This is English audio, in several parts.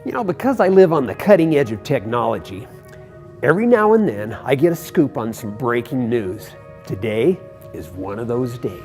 You know, because I live on the cutting edge of technology, every now and then I get a scoop on some breaking news. Today is one of those days.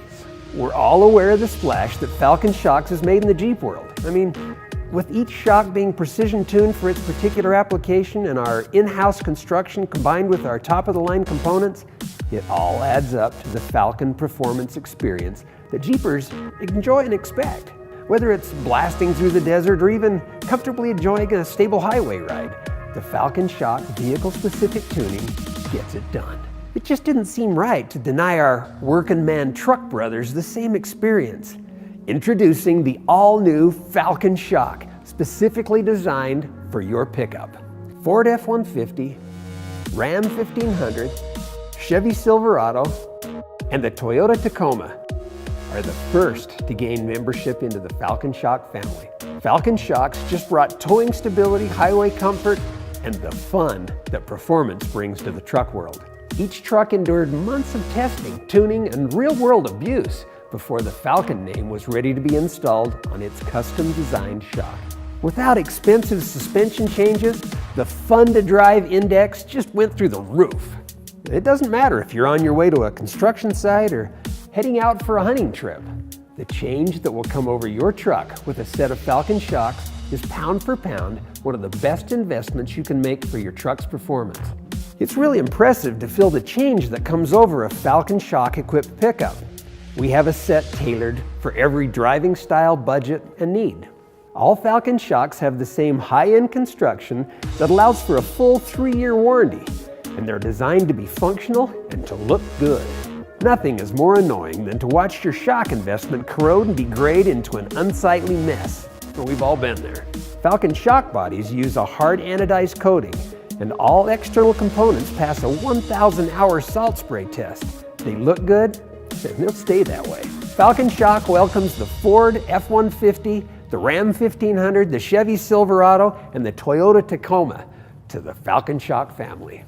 We're all aware of the splash that Falcon Shocks has made in the Jeep world. I mean, with each shock being precision tuned for its particular application and our in-house construction combined with our top-of-the-line components, it all adds up to the Falcon performance experience that Jeepers enjoy and expect. Whether it's blasting through the desert or even comfortably enjoying a stable highway ride, the Falcon Shock vehicle-specific tuning gets it done. It just didn't seem right to deny our working man truck brothers the same experience. Introducing the all-new Falcon Shock, specifically designed for your pickup. Ford F-150, Ram 1500, Chevy Silverado, and the Toyota Tacoma are the first to gain membership into the Falcon Shock family. Falcon Shocks just brought towing stability, highway comfort, and the fun that performance brings to the truck world. Each truck endured months of testing, tuning, and real-world abuse before the Falcon name was ready to be installed on its custom-designed shock. Without expensive suspension changes, the fun-to-drive index just went through the roof. It doesn't matter if you're on your way to a construction site or heading out for a hunting trip. The change that will come over your truck with a set of Falcon Shocks is pound for pound one of the best investments you can make for your truck's performance. It's really impressive to feel the change that comes over a Falcon Shock equipped pickup. We have a set tailored for every driving style, budget, and need. All Falcon Shocks have the same high-end construction that allows for a full 3-year warranty, and they're designed to be functional and to look good. Nothing is more annoying than to watch your shock investment corrode and degrade into an unsightly mess. We've all been there. Falcon shock bodies use a hard anodized coating, and all external components pass a 1,000-hour salt spray test. They look good, and they'll stay that way. Falcon Shock welcomes the Ford F-150, the Ram 1500, the Chevy Silverado, and the Toyota Tacoma to the Falcon Shock family.